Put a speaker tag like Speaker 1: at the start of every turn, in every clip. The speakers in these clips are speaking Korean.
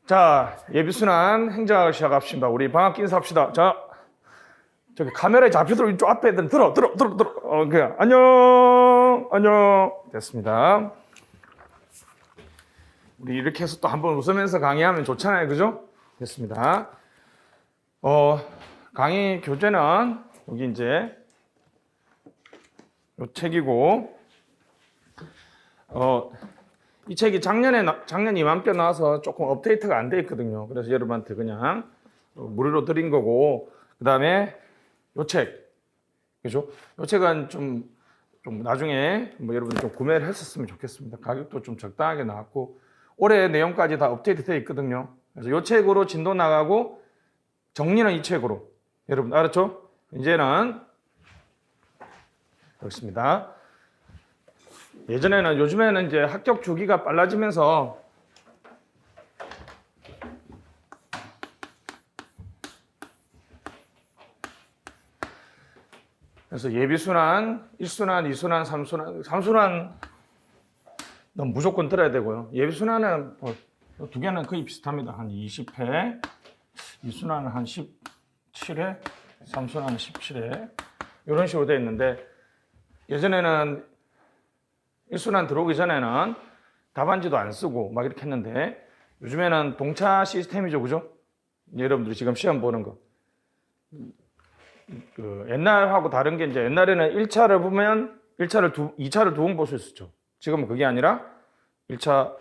Speaker 1: 자, 예비순환 행정학을 시작합시다. 우리 방학기 인사합시다. 자, 저기 카메라에 잡히도록 이쪽 앞에 애들 들어. 그냥 안녕. 됐습니다. 우리 이렇게 해서 또 한번 웃으면서 강의하면 좋잖아요. 그죠? 됐습니다. 강의 교재는 여기 이제 요 책이고, 이 책이 작년 이맘때 나와서 조금 업데이트가 안 돼 있거든요. 그래서 여러분한테 그냥 무료로 드린 거고, 그 다음에 요 책, 그죠? 요 책은 좀 나중에 뭐 여러분 좀 구매를 했었으면 좋겠습니다. 가격도 좀 적당하게 나왔고, 올해 내용까지 다 업데이트 되어 있거든요. 그래서 요 책으로 진도 나가고, 정리는 이 책으로. 여러분 알았죠? 이제는 그렇습니다. 요즘에는 이제 합격 주기가 빨라지면서 그래서 예비순환, 1순환, 2순환, 3순환 넌 무조건 들어야 되고요. 예비순환은 두 개는 거의 비슷합니다. 한 20회, 2순환은 한 17회, 3순환은 17회 이런 식으로 되어 있는데, 예전에는 1순환 들어오기 전에는 답안지도 안 쓰고 막 이렇게 했는데, 요즘에는 동차 시스템이죠. 그죠? 여러분들이 지금 시험 보는 거. 옛날하고 다른 게, 이제 옛날에는 1차를 보면 2차를 두 번 볼 수 있었죠. 지금은 그게 아니라 1차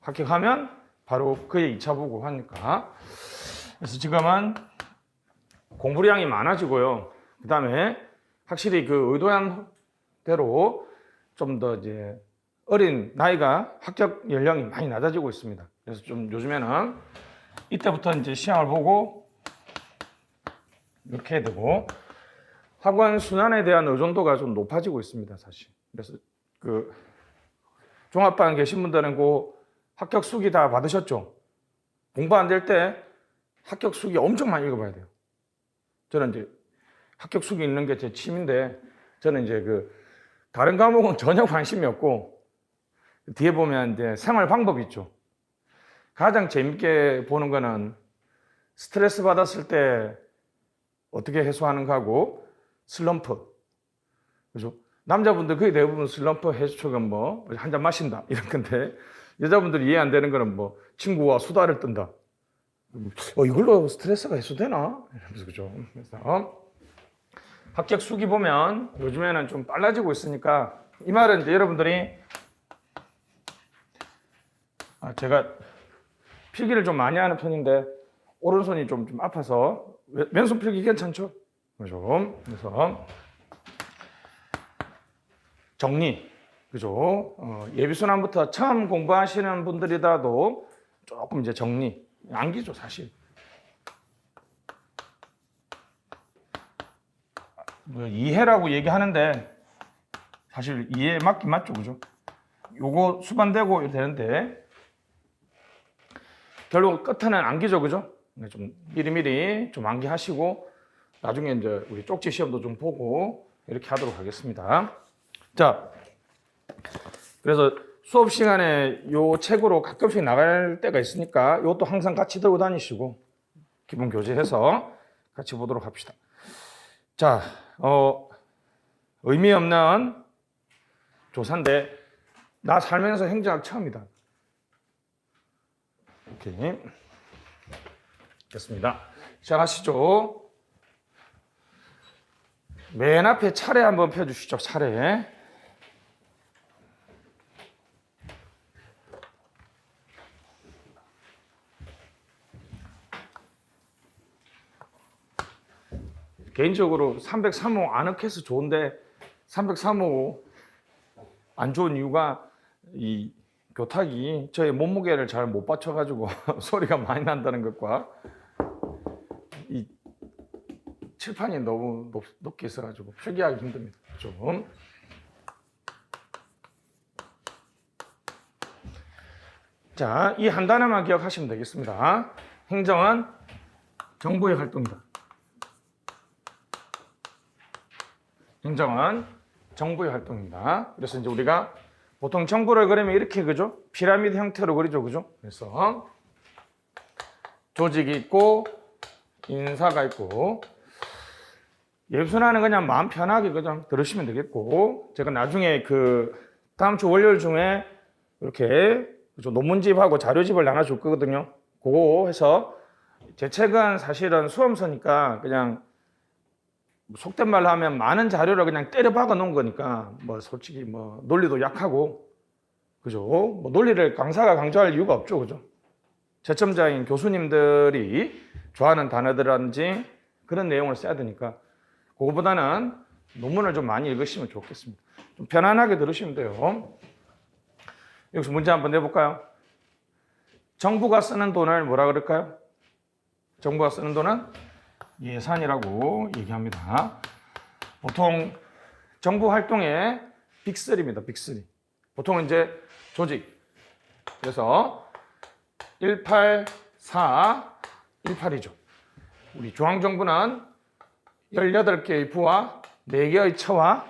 Speaker 1: 합격하면 바로 그의 2차 보고 하니까. 그래서 지금은 공부량이 많아지고요. 그 다음에 확실히 그 의도한 대로 좀 더 이제 어린 나이가 합격 연령이 많이 낮아지고 있습니다. 그래서 좀 요즘에는 이때부터 이제 시험을 보고 이렇게 해야 되고, 학원 순환에 대한 의존도가 좀 높아지고 있습니다, 사실. 그래서 그 종합반 계신 분들은 그 합격 수기 다 받으셨죠? 공부 안 될 때 합격 수기 엄청 많이 읽어봐야 돼요. 저는 이제 합격 수기 읽는 게 제 취미인데, 저는 이제 다른 과목은 전혀 관심이 없고, 뒤에 보면 이제 생활 방법이 있죠. 가장 재밌게 보는 거는 스트레스 받았을 때 어떻게 해소하는가 하고, 슬럼프. 그죠? 남자분들 거의 대부분 슬럼프 해소책은 뭐, 한 잔 마신다. 이런 건데, 여자분들이 이해 안 되는 거는 뭐, 친구와 수다를 떤다. 이걸로 스트레스가 해소되나? 이러면서, 그죠? 그래서, 합격 수기 보면 요즘에는 좀 빨라지고 있으니까, 이 말은 이제 여러분들이, 제가 필기를 좀 많이 하는 편인데, 오른손이 좀 아파서, 왼손 필기 괜찮죠? 그죠? 그래서, 정리. 그죠? 예비순환부터 처음 공부하시는 분들이라도 조금 이제 정리. 암기죠, 사실. 이해라고 얘기하는데 사실 이해 맞긴 맞죠, 그죠? 요거 수반되고 이렇게 되는데 결국 끝에는 암기죠, 그죠? 좀 미리미리 좀 암기하시고 나중에 이제 우리 쪽지 시험도 좀 보고 이렇게 하도록 하겠습니다. 자, 그래서 수업 시간에 요 책으로 가끔씩 나갈 때가 있으니까 이것도 항상 같이 들고 다니시고 기본 교재해서 같이 보도록 합시다. 자, 의미 없는 조사인데, 나 살면서 행정학 처음이다. 오케이. 됐습니다. 시작하시죠. 맨 앞에 차례 한번 펴주시죠, 차례. 개인적으로 303호 아늑해서 좋은데 303호 안 좋은 이유가 이 교탁이 저의 몸무게를 잘 못 받쳐가지고 소리가 많이 난다는 것과 이 칠판이 너무 높게 있어가지고 표기하기 힘듭니다. 좀. 자, 이 한 단어만 기억하시면 되겠습니다. 행정은 정부의 활동이다. 행정은 정부의 활동입니다. 그래서 이제 우리가 보통 정부를 그리면 이렇게, 그죠? 피라미드 형태로 그리죠, 그죠? 그래서 조직이 있고 인사가 있고 예비순환은 그냥 마음 편하게 그냥 들으시면 되겠고 제가 나중에 그 다음 주 월요일 중에 이렇게 논문집하고 자료집을 나눠줄 거거든요. 그거 해서 제 책은 사실은 수험서니까 그냥 속된 말로 하면 많은 자료를 그냥 때려 박아 놓은 거니까 뭐 솔직히 뭐 논리도 약하고 그죠? 뭐 논리를 강사가 강조할 이유가 없죠, 그죠? 채점자인 교수님들이 좋아하는 단어들이라든지 그런 내용을 써야 되니까 그거보다는 논문을 좀 많이 읽으시면 좋겠습니다. 좀 편안하게 들으시면 돼요. 여기서 문제 한번 내볼까요? 정부가 쓰는 돈을 뭐라 그럴까요? 정부가 쓰는 돈은 예산이라고 얘기합니다. 보통 정부 활동의 빅3입니다. 빅3. 보통 이제 조직. 그래서 18, 4, 18이죠. 우리 중앙정부는 18개의 부와 4개의 처와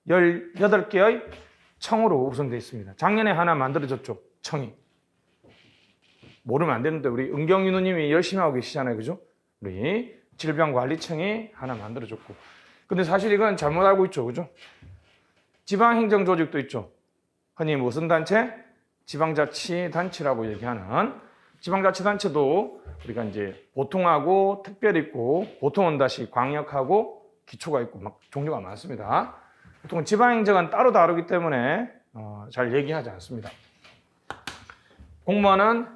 Speaker 1: 18개의 청으로 구성되어 있습니다. 작년에 하나 만들어졌죠. 청이. 모르면 안 되는데 우리 은경유 누님이 열심히 하고 계시잖아요. 그죠? 우리 질병관리청이 하나 만들어졌고. 근데 사실 이건 잘못 알고 있죠. 그죠? 지방행정조직도 있죠. 흔히 무슨 단체? 지방자치단체라고 얘기하는 지방자치단체도 우리가 이제 보통하고 특별히 있고 보통은 다시 광역하고 기초가 있고 막 종류가 많습니다. 보통 지방행정은 따로 다루기 때문에 잘 얘기하지 않습니다. 공무원은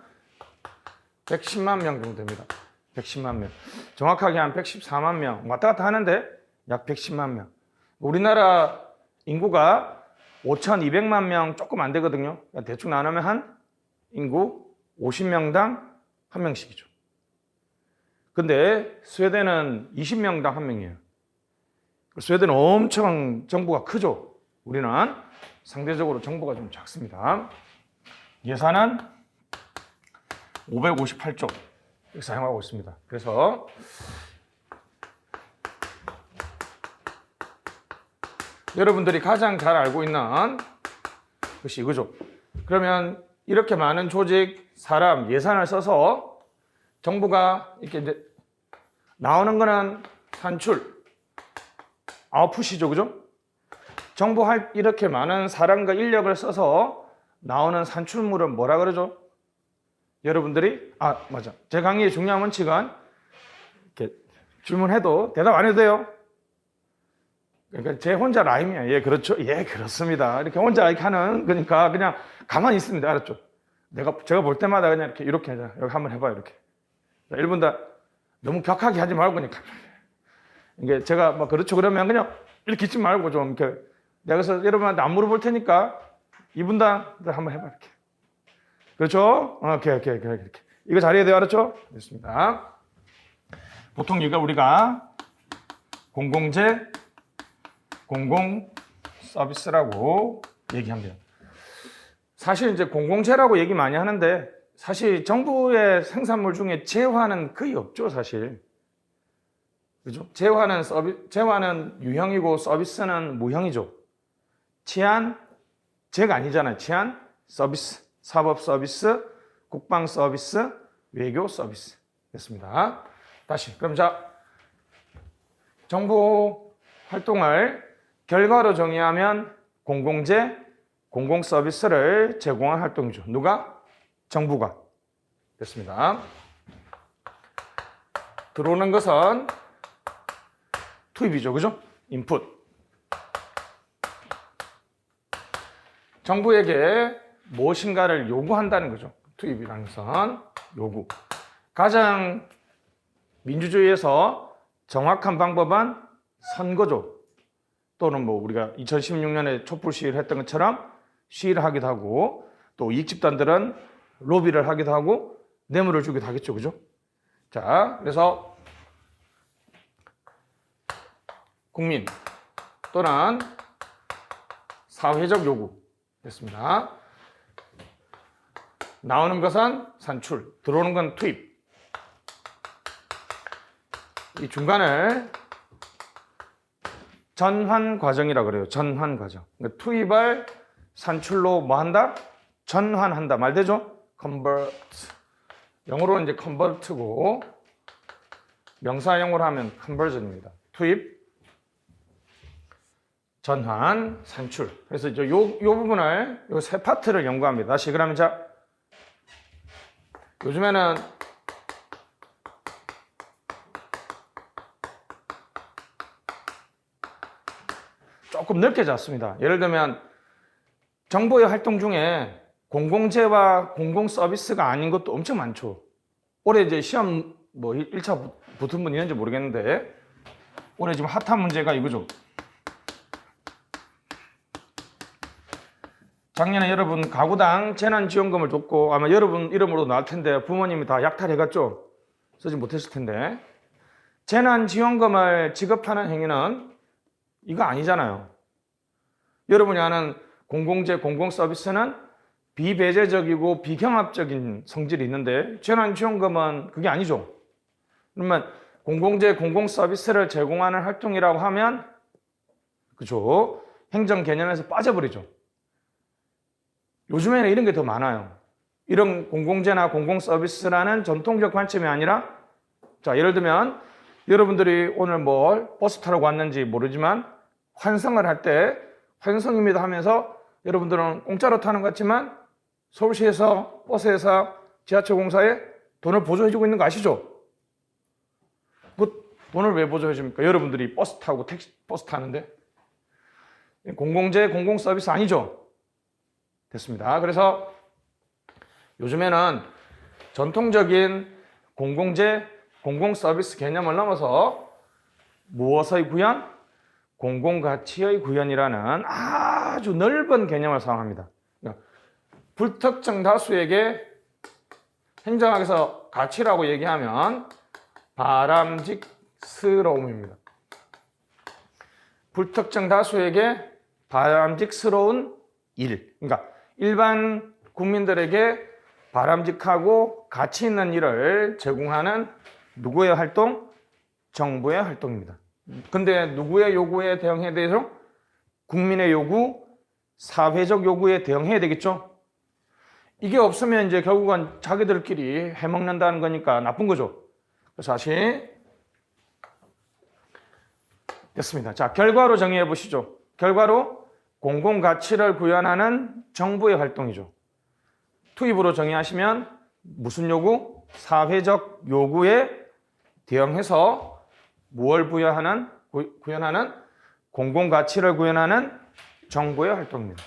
Speaker 1: 110만 명 정도 됩니다. 110만 명. 정확하게 한 114만 명. 왔다 갔다 하는데 약 110만 명. 우리나라 인구가 5,200만 명 조금 안 되거든요. 대충 나누면 한 인구 50명당 한 명씩이죠. 근데 스웨덴은 20명당 한 명이에요. 스웨덴은 엄청 정부가 크죠. 우리는 상대적으로 정부가 좀 작습니다. 예산은 558조 사용하고 있습니다. 그래서 여러분들이 가장 잘 알고 있는 것이 이거죠. 그러면 이렇게 많은 조직, 사람, 예산을 써서 정부가 이렇게 이제 나오는 거는 산출, 아웃풋이죠. 그죠? 정부 이렇게 많은 사람과 인력을 써서 나오는 산출물은 뭐라 그러죠? 여러분들이 맞아. 제 강의의 중요한 원칙은 이렇게 질문해도 대답 안 해도 돼요. 그러니까 제 혼자 라임이야. 예, 그렇죠. 예, 그렇습니다. 이렇게 혼자 이렇게 하는 거니까 그냥 가만히 있습니다. 알았죠? 제가 볼 때마다 그냥 이렇게 하자. 여기 한번 해봐요. 이렇게. 1분 다 너무 격하게 하지 말고 그러니까 이게 제가 뭐 그렇죠. 그러면 그냥 이렇게 있지 말고 좀 이렇게 내가 그래서 여러분한테 안 물어볼 테니까 2분 다 한번 해봐. 이렇게. 그렇죠? 오케이. 이렇게. 이거 잘해야 돼요. 알았죠? 됐습니다. 보통 이거 우리가 공공재, 공공 서비스라고 얘기합니다. 사실 이제 공공재라고 얘기 많이 하는데 사실 정부의 생산물 중에 재화는 거의 없죠, 사실. 그죠? 재화는 유형이고 서비스는 무형이죠. 재가 아니잖아요. 치안, 서비스, 사법 서비스, 국방 서비스, 외교 서비스. 됐습니다. 다시. 그럼 정부 활동을 결과로 정의하면 공공재, 공공 서비스를 제공한 활동이죠. 누가? 정부가. 됐습니다. 들어오는 것은 투입이죠. 그죠? 인풋. 정부에게 무엇인가를 요구한다는 거죠. 투입이라는 것은 요구. 가장 민주주의에서 정확한 방법은 선거죠. 또는 뭐 우리가 2016년에 촛불 시위를 했던 것처럼 시위를 하기도 하고 또 이익집단들은 로비를 하기도 하고 뇌물을 주기도 하겠죠. 그죠? 자, 그래서 국민 또는 사회적 요구 됐습니다. 나오는 것은 산출, 들어오는 건 투입. 이 중간을 전환 과정이라고 그래요. 전환 과정. 그러니까 투입을 산출로 뭐 한다? 전환한다. 말 되죠? convert. 영어로는 이제 컨버트고 명사형으로 하면 컨버전입니다. 투입, 전환, 산출. 그래서 이제 요 부분을 요 세 파트를 연구합니다. 다시 그러면 자 요즘에는 조금 넓게 잡습니다. 예를 들면 정보의 활동 중에 공공재와 공공 서비스가 아닌 것도 엄청 많죠. 올해 이제 시험 뭐 1차 붙은 분 있는지 모르겠는데 올해 지금 핫한 문제가 이거죠. 작년에 여러분 가구당 재난지원금을 줬고 아마 여러분 이름으로 나올 텐데 부모님이 다 약탈해갔죠. 쓰지 못했을 텐데 재난지원금을 지급하는 행위는 이거 아니잖아요. 여러분이 아는 공공재, 공공서비스는 비배제적이고 비경합적인 성질이 있는데 재난지원금은 그게 아니죠. 그러면 공공재, 공공서비스를 제공하는 활동이라고 하면 그죠? 행정 개념에서 빠져버리죠. 요즘에는 이런 게 더 많아요. 이런 공공재나 공공서비스라는 전통적 관점이 아니라 자 예를 들면 여러분들이 오늘 뭘 버스 타러 왔는지 모르지만 환승을 할 때 환승입니다 하면서 여러분들은 공짜로 타는 것 같지만 서울시에서 버스회사 지하철 공사에 돈을 보조해주고 있는 거 아시죠? 그 돈을 왜 보조해줍니까? 여러분들이 버스 타고 버스 타는데 공공재, 공공서비스 아니죠? 됐습니다. 그래서 요즘에는 전통적인 공공재, 공공서비스 개념을 넘어서 무엇의 구현? 공공가치의 구현이라는 아주 넓은 개념을 사용합니다. 불특정 다수에게 행정학에서 가치라고 얘기하면 바람직스러움입니다. 불특정 다수에게 바람직스러운 일. 그러니까 일반 국민들에게 바람직하고 가치 있는 일을 제공하는 누구의 활동? 정부의 활동입니다. 근데 누구의 요구에 대응해야 되죠? 국민의 요구, 사회적 요구에 대응해야 되겠죠? 이게 없으면 이제 결국은 자기들끼리 해먹는다는 거니까 나쁜 거죠. 그래서 다시 됐습니다. 자, 결과로 정의해 보시죠. 결과로 공공가치를 구현하는 정부의 활동이죠. 투입으로 정의하시면 무슨 요구? 사회적 요구에 대응해서 무엇을 구현하는 공공가치를 구현하는 정부의 활동입니다.